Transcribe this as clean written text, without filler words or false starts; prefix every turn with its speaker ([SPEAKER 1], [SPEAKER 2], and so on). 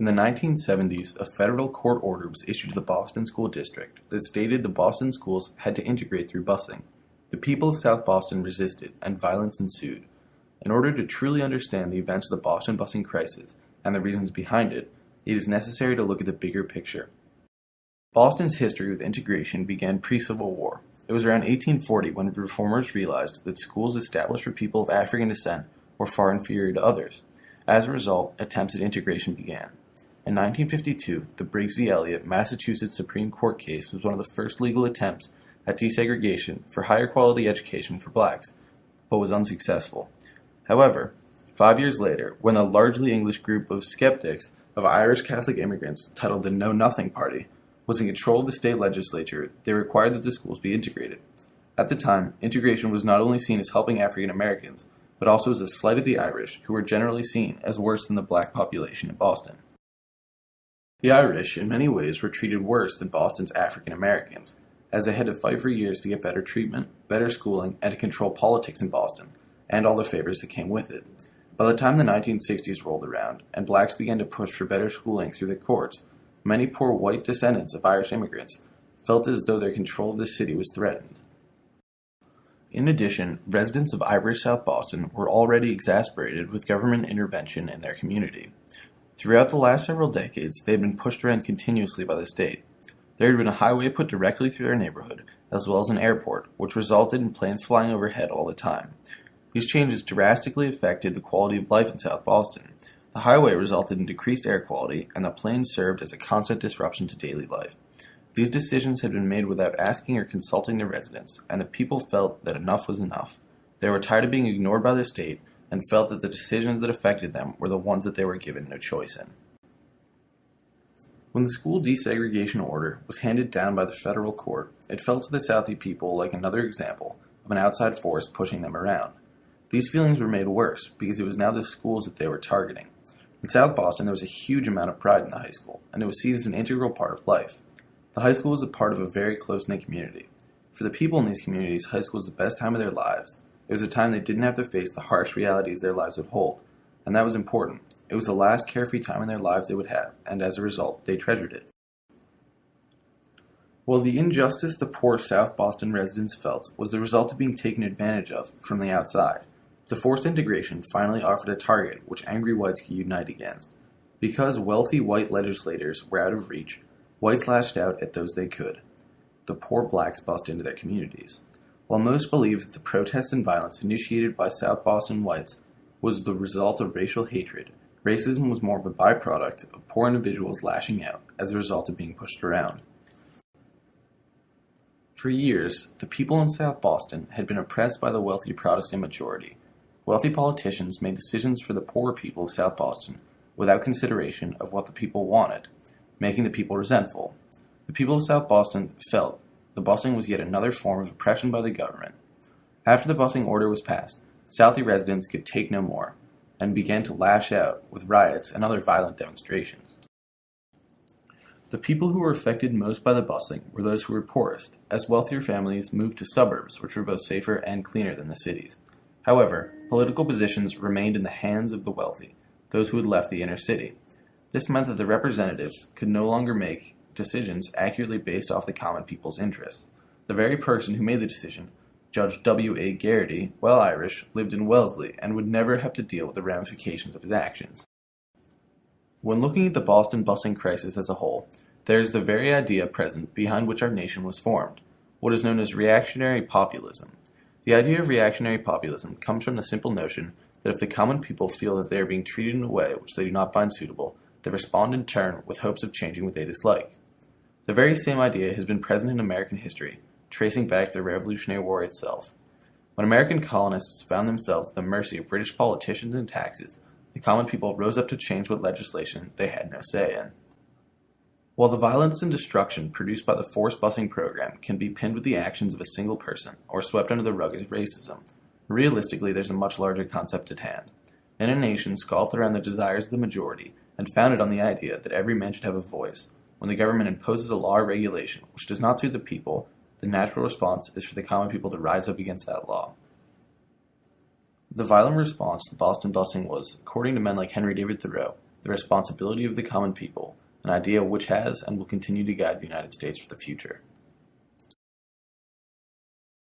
[SPEAKER 1] In the 1970s, a federal court order was issued to the Boston School District that stated the Boston schools had to integrate through busing. The people of South Boston resisted, and violence ensued. In order to truly understand the events of the Boston busing crisis and the reasons behind it, it is necessary to look at the bigger picture. Boston's history with integration began pre-Civil War. It was around 1840 when reformers realized that schools established for people of African descent were far inferior to others. As a result, attempts at integration began. In 1952, the Briggs v. Elliott, Massachusetts Supreme Court case was one of the first legal attempts at desegregation for higher quality education for blacks, but was unsuccessful. However, 5 years later, when a largely English group of skeptics of Irish Catholic immigrants titled the Know Nothing Party was in control of the state legislature, they required that the schools be integrated. At the time, integration was not only seen as helping African Americans, but also as a slight of the Irish, who were generally seen as worse than the black population in Boston. The Irish, in many ways, were treated worse than Boston's African Americans, as they had to fight for years to get better treatment, better schooling, and to control politics in Boston, and all the favors that came with it. By the time the 1960s rolled around, and blacks began to push for better schooling through the courts, many poor white descendants of Irish immigrants felt as though their control of the city was threatened. In addition, residents of Irish South Boston were already exasperated with government intervention in their community. Throughout the last several decades, they had been pushed around continuously by the state. There had been a highway put directly through their neighborhood, as well as an airport, which resulted in planes flying overhead all the time. These changes drastically affected the quality of life in South Boston. The highway resulted in decreased air quality, and the planes served as a constant disruption to daily life. These decisions had been made without asking or consulting the residents, and the people felt that enough was enough. They were tired of being ignored by the state, and felt that the decisions that affected them were the ones that they were given no choice in. When the school desegregation order was handed down by the federal court, it felt to the Southie people like another example of an outside force pushing them around. These feelings were made worse because it was now the schools that they were targeting. In South Boston, there was a huge amount of pride in the high school, and it was seen as an integral part of life. The high school was a part of a very close-knit community. For the people in these communities, high school was the best time of their lives. It was a time they didn't have to face the harsh realities their lives would hold, and that was important. It was the last carefree time in their lives they would have, and as a result, they treasured it. While the injustice the poor South Boston residents felt was the result of being taken advantage of from the outside, the forced integration finally offered a target which angry whites could unite against. Because wealthy white legislators were out of reach, whites lashed out at those they could. The poor blacks bust into their communities. While most believe that the protests and violence initiated by South Boston whites was the result of racial hatred, racism was more of a byproduct of poor individuals lashing out as a result of being pushed around. For years, the people in South Boston had been oppressed by the wealthy Protestant majority. Wealthy politicians made decisions for the poor people of South Boston without consideration of what the people wanted, making the people resentful. The people of South Boston felt the busing was yet another form of oppression by the government. After the busing order was passed, Southie residents could take no more, and began to lash out with riots and other violent demonstrations. The people who were affected most by the busing were those who were poorest, as wealthier families moved to suburbs which were both safer and cleaner than the cities. However, political positions remained in the hands of the wealthy, those who had left the inner city. This meant that the representatives could no longer make decisions accurately based off the common people's interests. The very person who made the decision, Judge W.A. Garrity, while Irish, lived in Wellesley and would never have to deal with the ramifications of his actions. When looking at the Boston busing crisis as a whole, there is the very idea present behind which our nation was formed, what is known as reactionary populism. The idea of reactionary populism comes from the simple notion that if the common people feel that they are being treated in a way which they do not find suitable, they respond in turn with hopes of changing what they dislike. The very same idea has been present in American history, tracing back to the Revolutionary War itself. When American colonists found themselves at the mercy of British politicians and taxes, the common people rose up to change what legislation they had no say in. While the violence and destruction produced by the forced busing program can be pinned with the actions of a single person or swept under the rug as racism, realistically there's a much larger concept at hand. In a nation sculpted around the desires of the majority and founded on the idea that every man should have a voice, when the government imposes a law or regulation which does not suit the people, the natural response is for the common people to rise up against that law. The violent response to Boston busing was, according to men like Henry David Thoreau, the responsibility of the common people, an idea which has and will continue to guide the United States for the future.